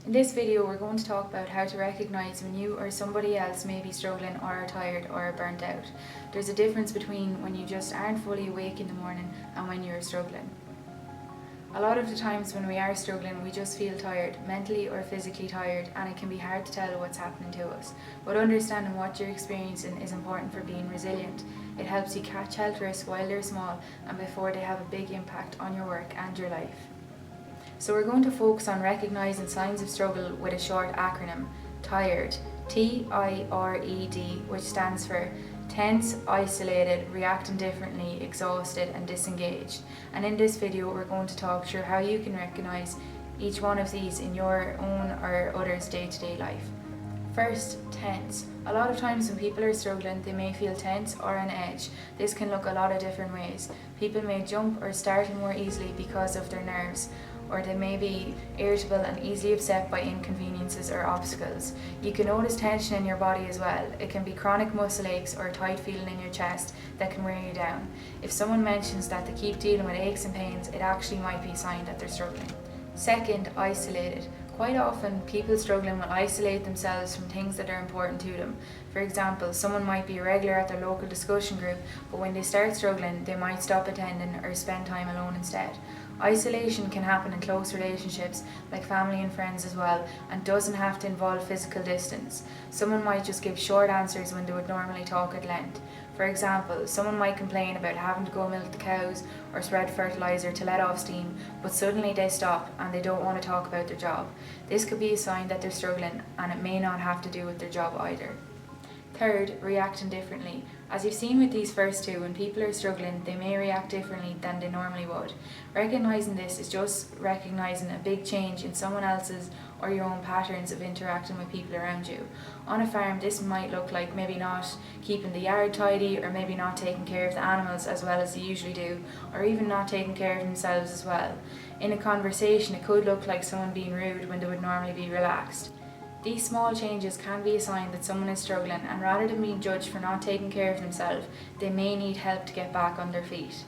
In this video, we're going to talk about how to recognise when you or somebody else may be struggling or are tired or are burnt out. There's a difference between when you just aren't fully awake in the morning and when you're struggling. A lot of the times when we are struggling, we just feel tired, mentally or physically tired, and it can be hard to tell what's happening to us. But understanding what you're experiencing is important for being resilient. It helps you catch health risks while they're small and before they have a big impact on your work and your life. So we're going to focus on recognising signs of struggle with a short acronym, TIRED, T-I-R-E-D, which stands for tense, isolated, reacting differently, exhausted and disengaged. And in this video we're going to talk through how you can recognise each one of these in your own or others' day-to-day life. First, tense. A lot of times when people are struggling, they may feel tense or on edge. This can look a lot of different ways. People may jump or startle more easily because of their nerves, or they may be irritable and easily upset by inconveniences or obstacles. You can notice tension in your body as well. It can be chronic muscle aches or a tight feeling in your chest that can wear you down. If someone mentions that they keep dealing with aches and pains, it actually might be a sign that they're struggling. Second, isolated. Quite often, people struggling will isolate themselves from things that are important to them. For example, someone might be a regular at their local discussion group, but when they start struggling, they might stop attending or spend time alone instead. Isolation can happen in close relationships, like family and friends as well, and doesn't have to involve physical distance. Someone might just give short answers when they would normally talk at length. For example, someone might complain about having to go milk the cows or spread fertilizer to let off steam, but suddenly they stop and they don't want to talk about their job. This could be a sign that they're struggling, and it may not have to do with their job either. Third, reacting differently. As you've seen with these first two, when people are struggling, they may react differently than they normally would. Recognising this is just recognising a big change in someone else's or your own patterns of interacting with people around you. On a farm, this might look like maybe not keeping the yard tidy, or maybe not taking care of the animals as well as they usually do, or even not taking care of themselves as well. In a conversation, it could look like someone being rude when they would normally be relaxed. These small changes can be a sign that someone is struggling, and rather than being judged for not taking care of themselves, they may need help to get back on their feet.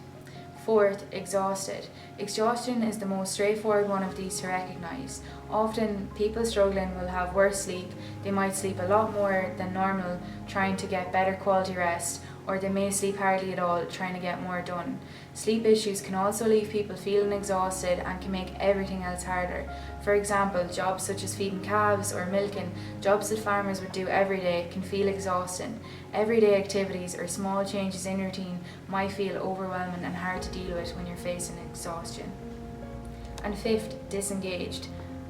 Fourth, exhausted. Exhaustion is the most straightforward one of these to recognise. Often, people struggling will have worse sleep. They might sleep a lot more than normal, trying to get better quality rest, or they may sleep hardly at all, trying to get more done. Sleep issues can also leave people feeling exhausted and can make everything else harder. For example, jobs such as feeding calves or milking, jobs that farmers would do every day, can feel exhausting. Everyday activities or small changes in routine might feel overwhelming and hard to deal with when you're facing exhaustion. And fifth, disengaged.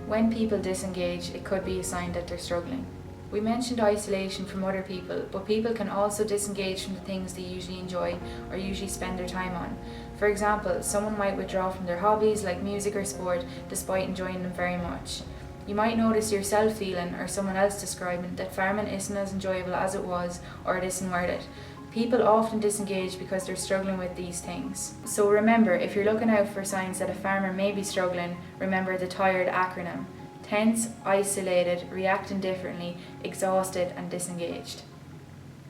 When people disengage, it could be a sign that they're struggling. We mentioned isolation from other people, but people can also disengage from the things they usually enjoy or usually spend their time on. For example, someone might withdraw from their hobbies like music or sport despite enjoying them very much. You might notice yourself feeling, or someone else describing, that farming isn't as enjoyable as it was, or it isn't worth it. People often disengage because they're struggling with these things. So remember, if you're looking out for signs that a farmer may be struggling, remember the TIRED acronym. Tense, isolated, reacting differently, exhausted and disengaged.